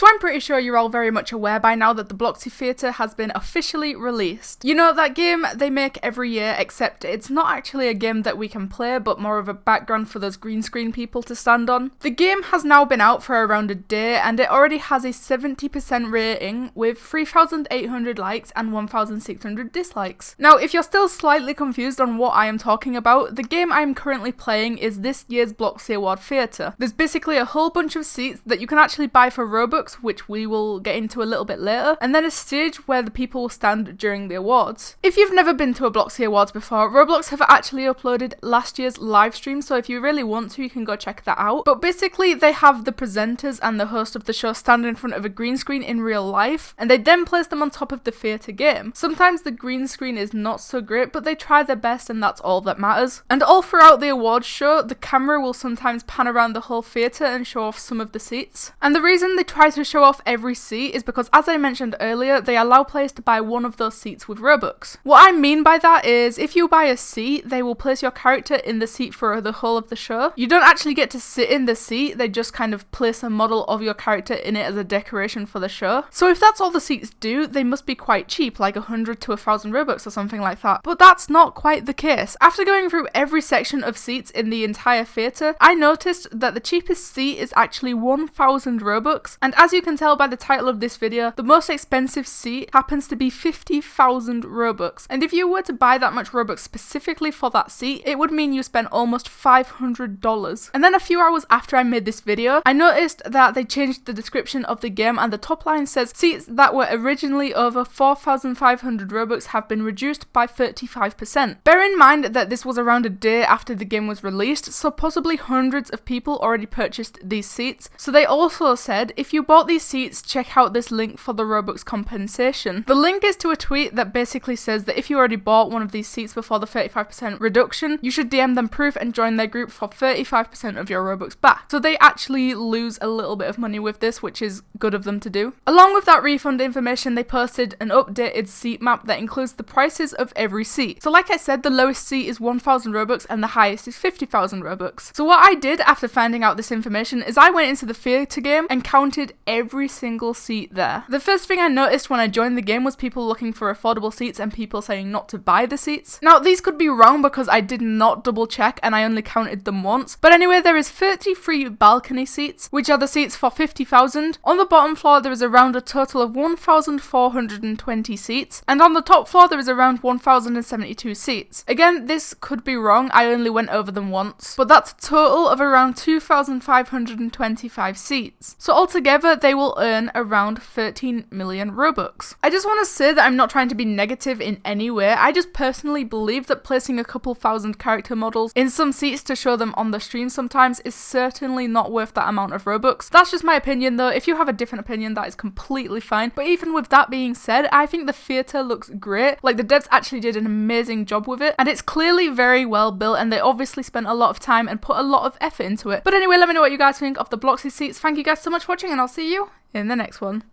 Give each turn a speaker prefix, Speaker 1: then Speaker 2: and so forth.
Speaker 1: So I'm pretty sure you're all very much aware by now that the Bloxy Theatre has been officially released. You know, that game they make every year, except it's not actually a game that we can play, but more of a background for those green screen people to stand on. The game has now been out for around a day, and it already has a 70% rating with 3,800 likes and 1,600 dislikes. Now, if you're still slightly confused on what I am talking about, the game I'm currently playing is this year's Bloxy Award Theatre. There's basically a whole bunch of seats that you can actually buy for Robux, which we will get into a little bit later, and then a stage where the people will stand during the awards. If you've never been to a Bloxy Awards before, Roblox have actually uploaded last year's live stream, so if you really want to, you can go check that out. But basically, they have the presenters and the host of the show stand in front of a green screen in real life, and they then place them on top of the theatre game. Sometimes the green screen is not so great, but they try their best, and that's all that matters. And all throughout the awards show, the camera will sometimes pan around the whole theatre and show off some of the seats. And the reason they try to show off every seat is because, as I mentioned earlier, they allow players to buy one of those seats with Robux. What I mean by that is, if you buy a seat, they will place your character in the seat for the whole of the show. You don't actually get to sit in the seat, they just kind of place a model of your character in it as a decoration for the show. So if that's all the seats do, they must be quite cheap, like 100 to 1,000 Robux or something like that. But that's not quite the case. After going through every section of seats in the entire theatre, I noticed that the cheapest seat is actually 1,000 Robux, and as you can tell by the title of this video, the most expensive seat happens to be 50,000 Robux. And if you were to buy that much Robux specifically for that seat, it would mean you spent almost $500. And then a few hours after I made this video, I noticed that they changed the description of the game, and the top line says seats that were originally over 4,500 Robux have been reduced by 35%. Bear in mind that this was around a day after the game was released, so possibly hundreds of people already purchased these seats. So they also said, if you bought these seats, check out this link for the Robux compensation. The link is to a tweet that basically says that if you already bought one of these seats before the 35% reduction, you should DM them proof and join their group for 35% of your Robux back. So they actually lose a little bit of money with this, which is good of them to do. Along with that refund information, they posted an updated seat map that includes the prices of every seat. So like I said, the lowest seat is 1,000 Robux and the highest is 50,000 Robux. So what I did after finding out this information is I went into the theatre game and counted every single seat there. The first thing I noticed when I joined the game was people looking for affordable seats and people saying not to buy the seats. Now these could be wrong because I did not double check and I only counted them once, but anyway, there is 33 balcony seats, which are the seats for 50,000. On the bottom floor there is around a total of 1,420 seats, and on the top floor there is around 1,072 seats. Again, this could be wrong, I only went over them once, but that's a total of around 2,525 seats. So altogether they will earn around 13 million Robux. I just want to say that I'm not trying to be negative in any way, I just personally believe that placing a couple thousand character models in some seats to show them on the stream sometimes is certainly not worth that amount of Robux. That's just my opinion though. If you have a different opinion, that is completely fine. But even with that being said, I think the theatre looks great. Like, the devs actually did an amazing job with it, and it's clearly very well built, and they obviously spent a lot of time and put a lot of effort into it. But anyway, let me know what you guys think of the Bloxy seats. Thank you guys so much for watching, and I'll see you in the next one.